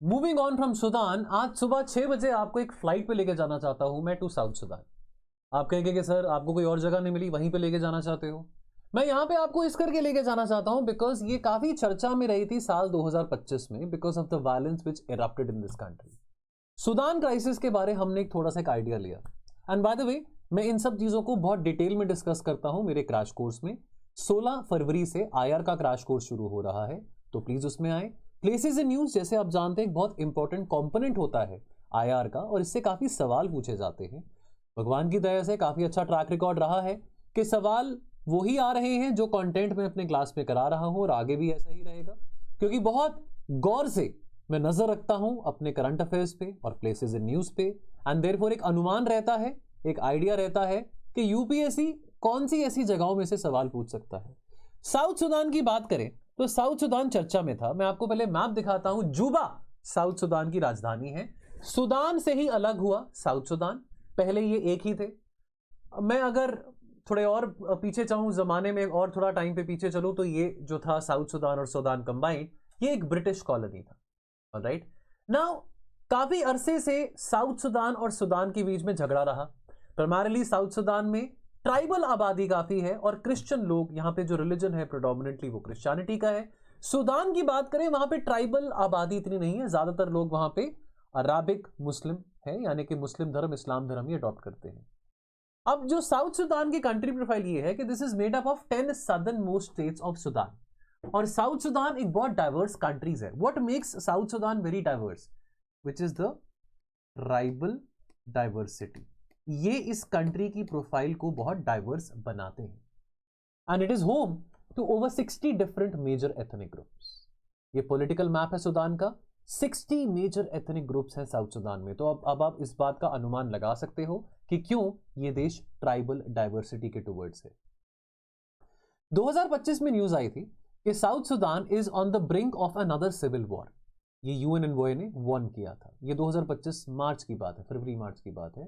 Moving on from Sudan, आज सुबह 6 बजे आपको एक फ्लाइट पे लेके जाना चाहता हूं मैं टू साउथ सूडान। आप कहेंगे कि सर आपको कोई और जगह नहीं मिली, वहीं पे लेके जाना चाहते हो। मैं यहां पे आपको इस करके लेके जाना चाहता हूं बिकॉज ये काफी चर्चा में रही थी साल 2025 में, because of the violence which erupted in this country. Sudan crisis के बारे हमने एक थोड़ा सा एक आइडिया लिया। एंड बाय द वे, मैं इन सब चीजों को बहुत डिटेल में डिस्कस करता हूं मेरे क्रैश कोर्स में। 16 फरवरी से आईआर का क्रैश कोर्स शुरू हो रहा है, तो प्लीज उसमें आए। प्लेसेस इन न्यूज, जैसे आप जानते हैं, एक बहुत इंपॉर्टेंट कंपोनेंट होता है आईआर का, और इससे काफी सवाल पूछे जाते हैं। भगवान की दया से काफी अच्छा ट्रैक रिकॉर्ड रहा है कि सवाल वही आ रहे हैं जो कंटेंट में अपने क्लास में करा रहा हूं, और आगे भी ऐसा ही रहेगा, क्योंकि बहुत गौर से मैं नजर रखता हूं अपने करंट अफेयर्स पे और प्लेसेस इन न्यूज पे। एंड देयरफॉर एक अनुमान रहता है, एक आइडिया रहता है कि यूपीएससी कौन सी ऐसी जगहों में से सवाल पूछ सकता है। साउथ सूडान की बात करें तो साउथ सूडान चर्चा में था। मैं आपको पहले मैप दिखाता हूं। जुबा साउथ सूडान की राजधानी है। सूडान से ही अलग हुआ साउथ सूडान, पहले ये एक ही थे। मैं अगर थोड़े और पीछे चाहूं जमाने में और थोड़ा टाइम पे पीछे चलूं, तो ये जो था साउथ सूडान और सूडान कंबाइंड, ये एक ब्रिटिश कॉलोनी था। ऑलराइट, नाउ काफी अरसे से साउथ सूडान और सूडान के बीच में झगड़ा रहा। प्राइमरीली साउथ सूडान में ट्राइबल आबादी काफी है और क्रिश्चियन लोग, यहां पे जो रिलीजन है प्रेडोमिनेटली वो क्रिश्चियनिटी का है। सूडान की बात करें, वहां पे ट्राइबल आबादी इतनी नहीं है, ज्यादातर लोग वहां पे अराबिक मुस्लिम है, यानी कि मुस्लिम धर्म, इस्लाम धर्म ही अडॉप्ट करते हैं। अब जो साउथ सूडान की कंट्री प्रोफाइल ये है कि this is made up of 10 southern most states of Sudan, और साउथ सूडान एक बहुत डाइवर्स कंट्रीज है। What makes south Sudan very diverse, which is the tribal diversity. ये इस कंट्री की प्रोफाइल को बहुत डाइवर्स बनाते हैं। And it is home to over 60 different major ethnic groups. ये पॉलिटिकल मैप है सूडान का। 60 मेजर एथनिक ग्रुप्स हैं साउथ सूडान में। तो अब आप इस बात का अनुमान लगा सकते हो कि क्यों ये देश ट्राइबल डाइवर्सिटी के टुवर्ड्स है। 2025 में न्यूज आई थी कि south Sudan is on the brink of another civil war. ये यूएन एनवॉय ने वार्न किया था। ये 2025 मार्च की बात है, फरवरी मार्च की बात है।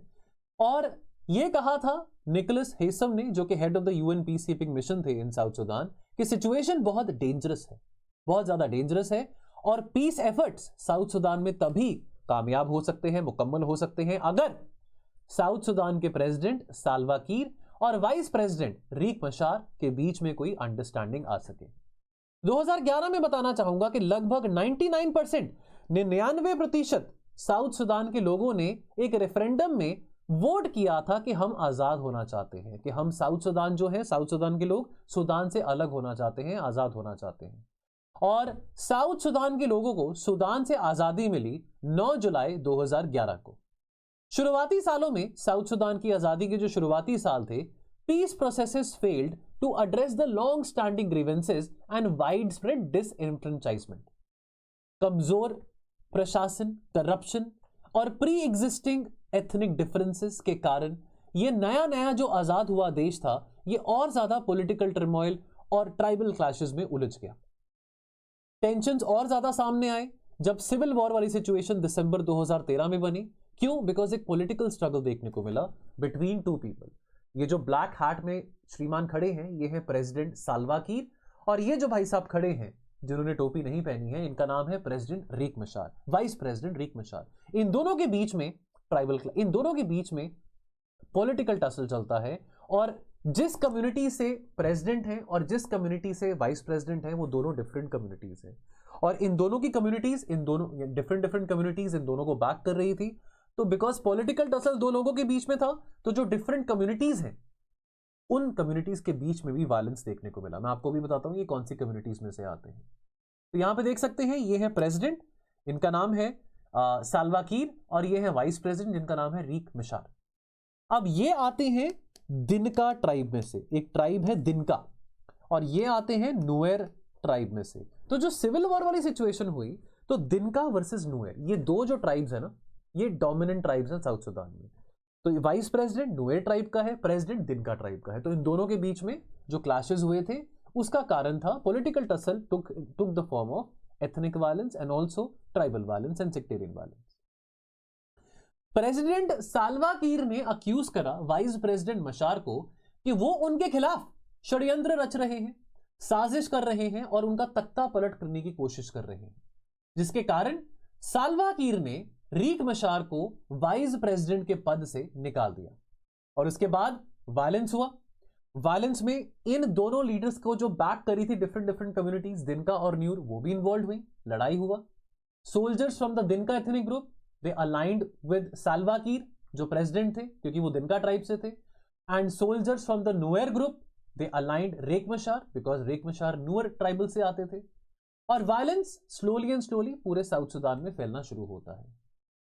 और यह कहा था निकोलस हेसम ने, जो कि head of the UN peace keeping mission थे इन साउथ सूडान, कि सिचुएशन बहुत डेंजरस है, बहुत ज्यादा डेंजरस है, और पीस एफर्ट्स साउथ सूडान में तभी कामयाब हो सकते हैं, मुकम्मल हो सकते हैं, अगर साउथ सूडान के प्रेसिडेंट साल्वा कीर और वाइस प्रेसिडेंट रीक मशार के बीच में कोई अंडरस्टैंडिंग आ सके। 2011 में बताना चाहूंगा कि लगभग 99%, 99% साउथ सूडान के लोगों ने एक रेफरेंडम में वोट किया था कि हम आजाद होना चाहते हैं, कि हम साउथ सूडान जो है, साउथ सूडान के लोग सूडान से अलग होना चाहते हैं, आजाद होना चाहते हैं। और साउथ सूडान के लोगों को सूडान से आजादी मिली 9 जुलाई 2011 को। शुरुआती सालों में साउथ सूडान की आजादी के जो शुरुआती साल थे, peace processes failed to address the long standing grievances and wide spread disenfranchisement. कमजोर प्रशासन, करप्शन और प्री एग्जिस्टिंग एथनिक डिफरेंसेस के कारण ये नया जो आजाद हुआ देश था, ये और ज्यादा पॉलिटिकल टर्मोइल और ट्राइबल क्लैशेस में उलझ गया। टेंशंस और ज्यादा सामने आए जब सिविल वॉर वाली सिचुएशन दिसंबर 2013 में बनी। क्यों? बिकॉज एक पॉलिटिकल स्ट्रगल देखने को मिला बिटवीन टू पीपल। ये जो ब्लैक हैट में श्रीमान खड़े हैं, ये है प्रेसिडेंट साल्वा कीर, और ये जो भाई साहब खड़े हैं जिन्होंने टोपी नहीं पहनी है, इनका नाम है president Riek Machar, vice president Riek Machar. इन दोनों के बीच में इन दोनों के बीच में पॉलिटिकल टसल चलता है, और जिस कम्युनिटी से प्रेसिडेंट है और जिस कम्युनिटी से वाइस प्रेसिडेंट है, वो दोनों डिफरेंट कम्युनिटीज हैं, और इन दोनों की कम्युनिटीज, इन दोनों डिफरेंट कम्युनिटीज इन दोनों को बैक कर रही थी। तो बिकॉज पॉलिटिकल टसल दो लोगों के बीच में था, तो जो डिफरेंट कम्युनिटीज हैं, उन कम्युनिटीज के बीच में भी वायलेंस देखने को मिला। मैं आपको भी बताता हूं ये कौन सी कम्युनिटीज में से आते हैं। तो यहां पे देख सकते हैं, ये है प्रेसिडेंट, इनका नाम है साल्वा कीर, और ये है वाइस प्रेसिडेंट जिनका नाम है रीक मशार। अब ये आते हैं दिनका ट्राइब में से, एक ट्राइब है दिनका, और ये आते हैं नुएर ट्राइब में से। तो जो सिविल वॉर वाली सिचुएशन हुई, तो दिनका वर्सेस नुएर, ये दो जो ट्राइब्स है ना, ये डोमिनेंट ट्राइब्स हैं साउथ सूडान में। तो वाइस प्रेसिडेंट नुएर ट्राइब का है, प्रेसिडेंट दिनका ट्राइब का है। तो इन दोनों के बीच में जो क्लैशेस हुए थे, उसका कारण था political tussle took the form of ethnic violence and also tribal violence and sectarian violence. President Salva Kiir ने अक्यूज करा वाइस प्रेसिडेंट मशार को कि वो उनके खिलाफ षड्यंत्र रच रहे हैं, साजिश कर रहे हैं और उनका तख्ता पलट करने की कोशिश कर रहे हैं, जिसके कारण साल्वा कीर ने रीक मशार को वाइस प्रेसिडेंट के पद से निकाल दिया और उसके बाद वायलेंस हुआ। वायलेंस में इन दोनों लीडर्स को जो बैक करी थी डिफरेंट डिफरेंट कम्युनिटीज, दिनका और न्यूर, वो भी इन्वॉल्व हुई, लड़ाई हुआ। Soldiers from the Dinka ethnic group they aligned with Salva Kiir जो प्रेसिडेंट थे क्योंकि वो दिनका ट्राइब से थे, and soldiers from the Nuer group they aligned Riek Machar because Riek Machar Nuer tribal से आते थे। और वायलेंस स्लोली एंड स्लोली पूरे साउथ सुदान में फैलना शुरू होता है।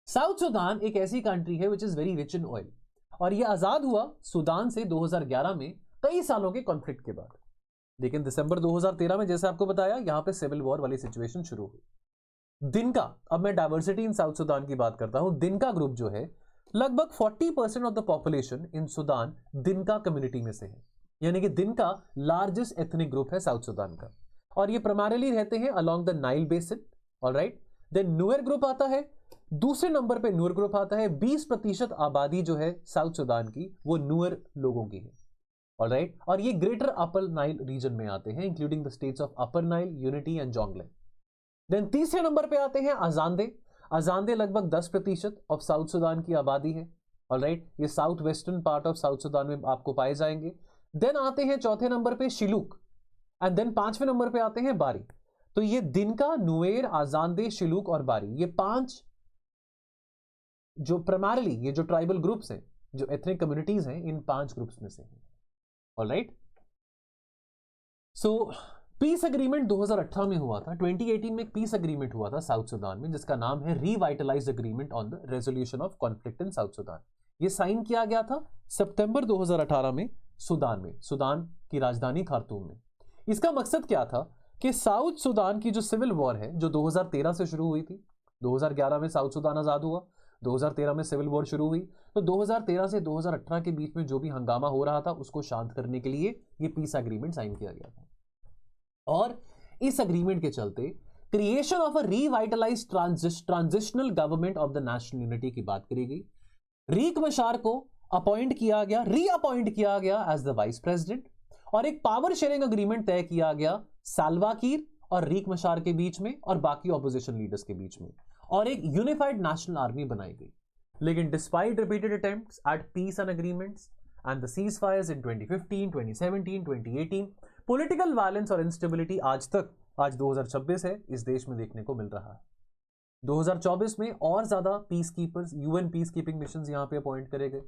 साउथ सुदान एक ऐसी कंट्री है which is very rich in oil और यह आजाद हुआ सुदान से 2011 में कई सालों के कॉन्फ्लिक्ट के बाद। लेकिन दिसंबर 2013 में जैसे आपको बताया यहां पे सिविल वॉर वाली सिचुएशन शुरू हुई। दिनका, अब मैं डाइवर्सिटी इन साउथ सुदान की बात करता हूं, दिनका ग्रुप जो है लगभग 40% of the population in Sudan Dinka community में से है, यानी कि दिनका लार्जेस्ट एथनिक ग्रुप है साउथ सुदान का और ये प्राइमरीली रहते हैं along the Nile basin. Alright, then Nuer group आता है, दूसरे नंबर पे नुएर ग्रुप आता है। 20% आबादी जो है साउथ सुदान की वो नुएर लोगों की है। ऑलराइट, और ये ग्रेटर अपर नाइल रीजन में आते हैं including the states of Upper Nile, Unity and Jonglei. Then तीसरे नंबर पे आते हैं अजांदे। अजांदे लगभग 10% ऑफ साउथ सुदान की आबादी है। ऑलराइट, ये south western part of south Sudan में आपको पाए जाएंगे। देन आते हैं चौथे नंबर पे शिलूक एंड देन पांचवें नंबर पे आते हैं बारी। तो ये दिनका, नुएर, आजांदे, शिलूक और बारी, ये 5 जो प्राइमरीली ये जो ट्राइबल ग्रुप्स हैं, जो एथनिक कम्युनिटीज हैं, इन 5 ग्रुप्स में से हैं। ऑलराइट, सो पीस अग्रीमेंट 2018 में हुआ था। 2018 में एक पीस अग्रीमेंट हुआ था साउथ सुदान में जिसका नाम है revitalised agreement on the resolution of conflict in South Sudan. ये साइन किया गया था सितंबर 2018 में सुदान की राजधानी खार्तूम में। इसका मकसद क्या था कि साउथ सुदान की जो सिविल वॉर है जो 2013 से शुरू हुई थी, 2011 में साउथ सुदान आजाद हुआ, 2013 में सिविल वॉर शुरू हुई, तो 2013 से 2018 के बीच में जो भी हंगामा हो रहा था उसको शांत करने के लिए ये पीस एग्रीमेंट साइन किया गया था। और इस एग्रीमेंट के चलते creation of a revitalised transitional government of the national unity की बात करी गई। रीक मशार को अपॉइंट किया गया, रीअपॉइंट किया गया एज द वाइस प्रेसिडेंट और एक पावर शेयरिंग अग्रीमेंट तय किया गया साल्वा कीर और रीक मशार के बीच में और बाकी ऑपोजिशन लीडर्स के बीच में, और एक यूनिफाइड नेशनल आर्मी बनाई गई। लेकिन despite repeated attempts at peace and agreements and the ceasefires in 2015, 2017, 2018, political violence और इंस्टेबिलिटी आज 2026 है, इस देश में देखने को मिल रहा है। 2024 में और ज्यादा peace keepers, UN peace keeping missions यहां पे अपॉइंट करे गए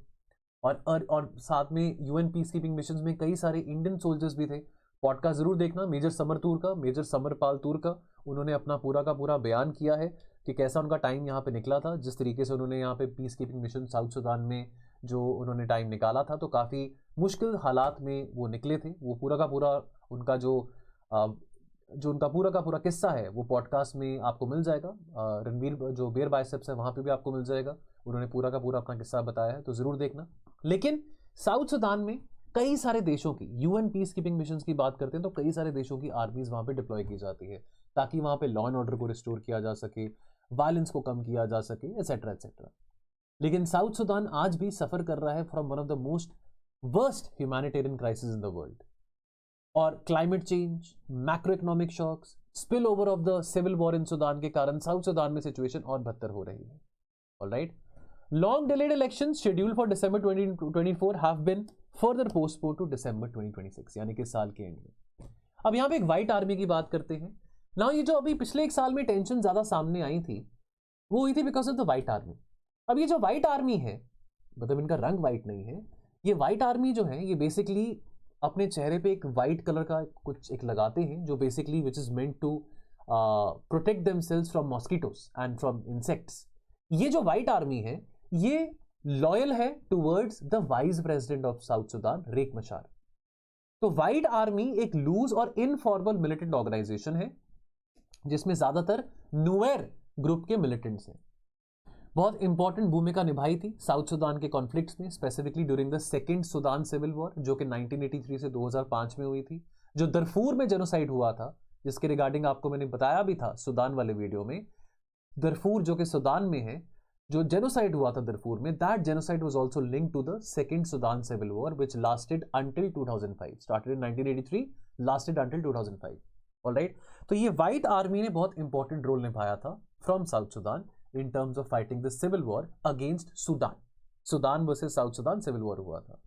और साथ में यूएन पीस कीपिंग मिशंस में कई सारे इंडियन सोल्जर्स भी थे। पॉडकास्ट जरूर देखना मेजर समरपाल तूर का, उन्होंने अपना पूरा का पूरा बयान किया है कि कैसा उनका टाइम यहाँ पे निकला था, जिस तरीके से उन्होंने यहाँ पे peace keeping mission south Sudan में जो उन्होंने टाइम निकाला था, तो काफ़ी मुश्किल हालात में वो निकले थे। वो पूरा का पूरा उनका जो उनका पूरा का पूरा किस्सा है वो पॉडकास्ट में आपको मिल जाएगा। रणवीर जो बेयर बाइसेप्स है वहाँ पे भी आपको मिल जाएगा, उन्होंने पूरा का पूरा अपना किस्सा बताया है, तो ज़रूर देखना। लेकिन साउथ सुदान में कई सारे देशों की यूएन पीस कीपिंग मिशन की बात करते हैं तो कई सारे देशों की आर्मीज वहाँ पे डिप्लॉय की जाती है ताकि वहाँ पे लॉ एंड ऑर्डर को रिस्टोर किया जा सके, वायलेंस को कम किया जा सके, एटसेट्रा एटसेट्रा। लेकिन साउथ सुदान आज भी सफर कर रहा है from one of the most worst humanitarian crisis in the world. और climate change, macro economic shocks, spill over of the civil war in Sudan के कारण साउथ सुदान में सिचुएशन और बदतर हो रही है। Alright, long delayed elections scheduled for December 2024 have been further postponed to December 2026, यानी कि साल के एंड में। अब यहाँ पे एक व्हाइट आर्मी की बात करते हैं ना। ये जो अभी पिछले 1 साल में टेंशन ज्यादा सामने आई थी वो हुई थी because of the white army. अब ये जो व्हाइट आर्मी है, मतलब इनका रंग व्हाइट नहीं है, ये व्हाइट आर्मी जो है ये बेसिकली अपने चेहरे पे एक व्हाइट कलर का कुछ एक लगाते हैं जो basically which is meant to protect themselves from mosquitoes and from insects. ये जो व्हाइट आर्मी है ये लॉयल है towards the vice president of south Sudan, Riek Machar. तो व्हाइट आर्मी एक लूज और इनफॉर्मल मिलिटेंट ऑर्गेनाइजेशन है जिसमें ज्यादातर नुएर ग्रुप के मिलिटेंट्स हैं। बहुत इंपॉर्टेंट भूमिका निभाई थी साउथ सुदान के कॉन्फ्लिक्ट्स में, specifically during the second Sudan civil war जो कि 1983 से 2005 में हुई थी, जो दरफूर में जेनोसाइड हुआ था, जिसके रिगार्डिंग आपको मैंने बताया भी था सुदान वाले वीडियो में। दरफूर जो कि सुदान में है, जो जेनोसाइड हुआ था दरफूर में, that genocide was also linked to the second Sudan civil war which lasted until 2005, started in 1983, lasted until 2005। Alright, तो ये व्हाइट आर्मी ने बहुत इंपॉर्टेंट रोल निभाया था from South Sudan in terms of fighting the civil war against Sudan. Sudan versus south Sudan civil war हुआ था।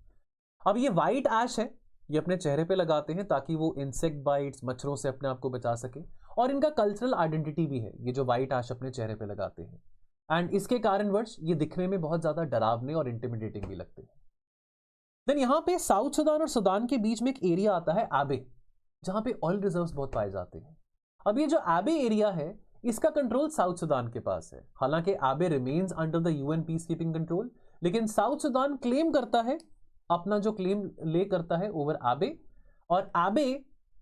अब ये वाइट ऐश है, ये अपने चेहरे पे लगाते हैं ताकि वो इंसेक्ट बाइट्स, मच्छरों से अपने आप को बचा सके, और इनका कल्चरल आइडेंटिटी भी है ये जो वाइट ऐश अपने चेहरे पे लगाते हैं। एंड इसके कारणवश ये दिखने में बहुत ज्यादा डरावने और इंटिमिडेटिंग भी लगते हैं। देन यहाँ पे साउथ सुदान और सुदान के बीच में एक एरिया आता है आबे, जहां पे ऑयल रिजर्व्स बहुत पाए जाते हैं। अब ये जो आबे एरिया है इसका कंट्रोल साउथ सुदान के पास है। हालांकि Abyei remains under the UN peace keeping control, लेकिन साउथ सुदान क्लेम करता है, अपना जो क्लेम ले करता है ओवर आबे, और आबे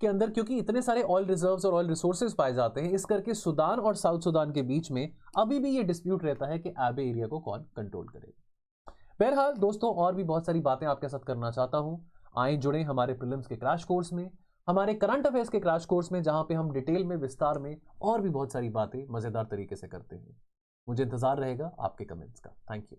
के अंदर क्योंकि इतने सारे ऑयल रिजर्व्स और ऑयल रिसोर्सेज पाए जाते हैं, इस करके सुदान और साउथ सुदान के बीच में अभी भी ये डिस्प्यूट रहता है कि आबे एरिया को कौन कंट्रोल करेगा। बहरहाल दोस्तों, और भी बहुत सारी बातें आपके साथ करना चाहता हूं। आए जुड़े हमारे प्रीलिम्स के क्रैश कोर्स में, हमारे करंट अफेयर्स के क्रैश कोर्स में, जहां पे हम डिटेल में, विस्तार में और भी बहुत सारी बातें मजेदार तरीके से करते हैं। मुझे इंतजार रहेगा आपके कमेंट्स का। Thank you.